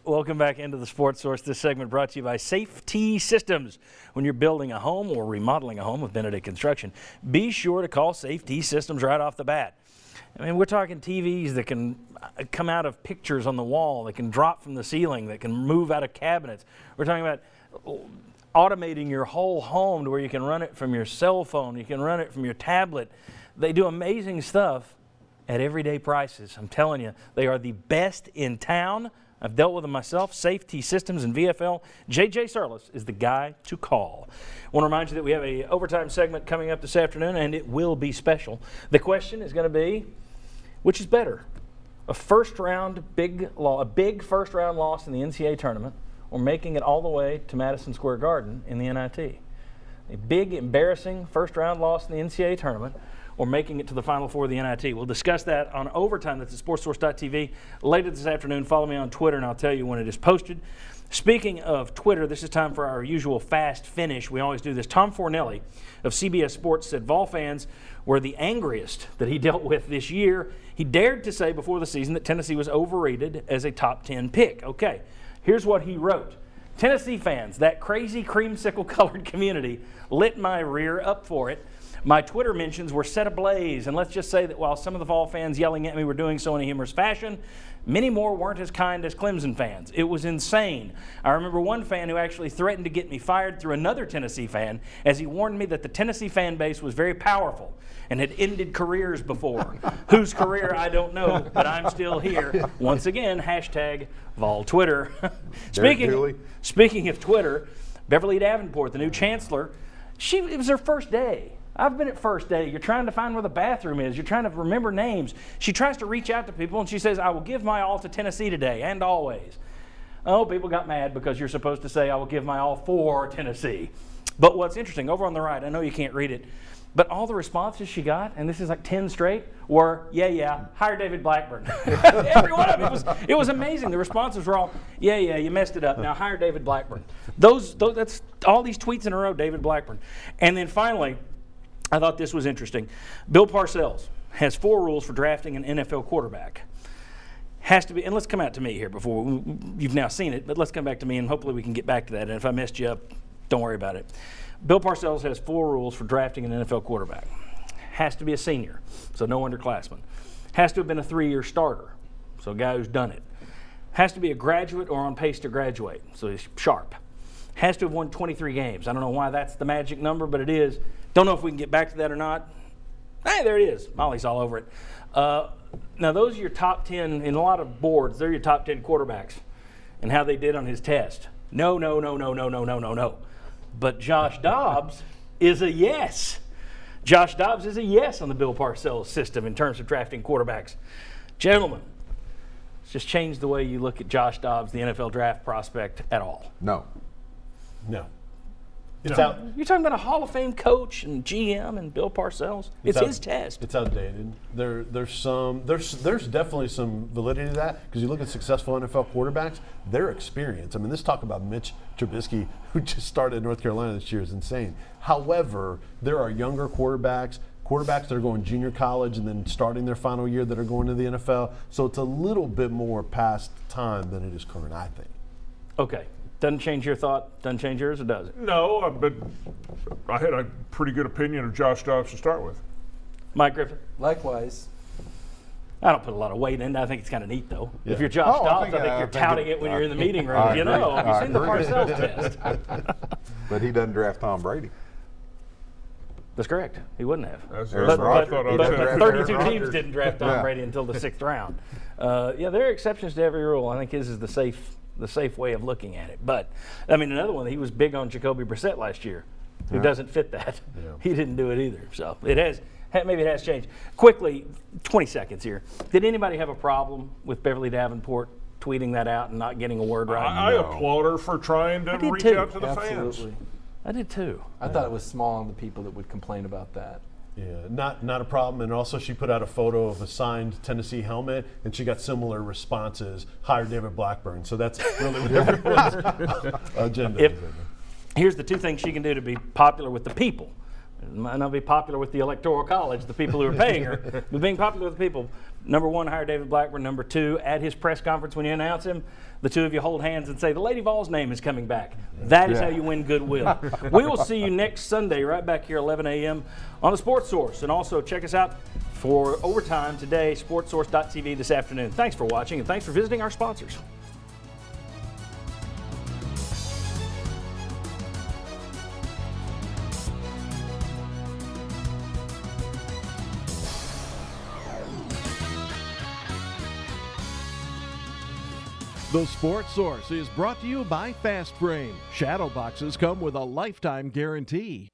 Welcome back into the Sports Source. This segment brought to you by Safety Systems. When you're building a home or remodeling a home with Benedict Construction, be sure to call Safety Systems right off the bat. I mean, we're talking TVs that can come out of pictures on the wall, that can drop from the ceiling, that can move out of cabinets. We're talking about automating your whole home to where you can run it from your cell phone, you can run it from your tablet. They do amazing stuff at everyday prices. I'm telling you, they are the best in town. I've dealt with them myself. Safety Systems and VFL. J.J. Surlis is the guy to call. I want to remind you that we have an overtime segment coming up this afternoon, and it will be special. The question is going to be, which is better, a big first-round loss in the NCAA tournament, or making it all the way to Madison Square Garden in the NIT? A big, embarrassing first-round loss in the NCAA tournament, or making it to the Final Four of the NIT. We'll discuss that on Overtime. That's at sportsource.tv. Later this afternoon, follow me on Twitter, and I'll tell you when it is posted. Speaking of Twitter, this is time for our usual fast finish. We always do this. Tom Fornelli of CBS Sports said Vol fans were the angriest that he dealt with this year. He dared to say before the season that Tennessee was overrated as a top 10 pick. Okay, here's what he wrote. Tennessee fans, that crazy creamsicle-colored community, lit my rear up for it. My Twitter mentions were set ablaze, and let's just say that while some of the Vol fans yelling at me were doing so in a humorous fashion, many more weren't as kind as Clemson fans. It was insane. I remember one fan who actually threatened to get me fired through another Tennessee fan as he warned me that the Tennessee fan base was very powerful and had ended careers before. Whose career, I don't know, but I'm still here. Once again, hashtag Vol Twitter. Speaking of Twitter, Beverly Davenport, the new chancellor, it was her first day. I've been at first day. You're trying to find where the bathroom is. You're trying to remember names. She tries to reach out to people, and she says, I will give my all to Tennessee today and always. Oh, people got mad because you're supposed to say, I will give my all for Tennessee. But what's interesting, over on the right, I know you can't read it, but all the responses she got, and this is like 10 straight, were, yeah, hire David Blackburn. Every one of them. It was amazing. The responses were all, yeah, you messed it up. Now hire David Blackburn. That's all these tweets in a row, David Blackburn. And then finally, I thought this was interesting. Bill Parcells has 4 rules for drafting an NFL quarterback. Has to be, and let's come out to me here before you've now seen it, but let's come back to me and hopefully we can get back to that. And if I messed you up, don't worry about it. Bill Parcells has 4 rules for drafting an NFL quarterback. Has to be a senior, so no underclassman. Has to have been a 3-year starter, so a guy who's done it. Has to be a graduate or on pace to graduate, so he's sharp. Has to have won 23 games. I don't know why that's the magic number, but it is. Don't know if we can get back to that or not. Hey, there it is. Molly's all over it. Now, those are your top 10, in a lot of boards, they're your top 10 quarterbacks and how they did on his test. No. But Josh Dobbs is a yes. Josh Dobbs is a yes on the Bill Parcells system in terms of drafting quarterbacks. Gentlemen, it's just changed the way you look at Josh Dobbs, the NFL draft prospect, at all. No. You're talking about a Hall of Fame coach and GM and Bill Parcells. It's his test. It's outdated. There's definitely some validity to that because you look at successful NFL quarterbacks, their experience. I mean, this talk about Mitch Trubisky, who just started in North Carolina this year, is insane. However, there are younger quarterbacks that are going junior college and then starting their final year that are going to the NFL. So it's a little bit more past time than it is current, I think. Okay. Doesn't change your thought, doesn't change yours, or does it? No, but I had a pretty good opinion of Josh Dobbs to start with. Mike Griffin? Likewise. I don't put a lot of weight in it. I think it's kind of neat, though. Yeah. If you're Josh Dobbs, I think you're touting it when you're in the meeting room. Have you seen the Parcells test? But he doesn't draft Tom Brady. That's correct. He wouldn't have. That's But what I thought I was saying. 32 teams didn't draft Tom Brady until the 6th round. There are exceptions to every rule. I think his is the safe way of looking at it. But, I mean, another one, he was big on Jacoby Brissett last year, who doesn't fit that. Yeah. He didn't do it either. So maybe it has changed. Quickly, 20 seconds here. Did anybody have a problem with Beverly Davenport tweeting that out and not getting a word right? I applaud her for trying to reach out to the fans. I did too. I thought it was small on the people that would complain about that. Yeah, not a problem. And also she put out a photo of a signed Tennessee helmet, and she got similar responses, hire David Blackburn. So that's really what everyone's agenda is. Here's the 2 things she can do to be popular with the people. It might not be popular with the Electoral College, the people who are paying her, but being popular with the people. Number one, hire David Blackburn. Number two, at his press conference when you announce him, the two of you hold hands and say, the Lady Vols name is coming back. That is how you win goodwill. We will see you next Sunday right back here 11 a.m. on the Sports Source. And also check us out for Overtime today, sportsource.tv this afternoon. Thanks for watching and thanks for visiting our sponsors. The Sports Source is brought to you by Fast Frame. Shadow boxes come with a lifetime guarantee.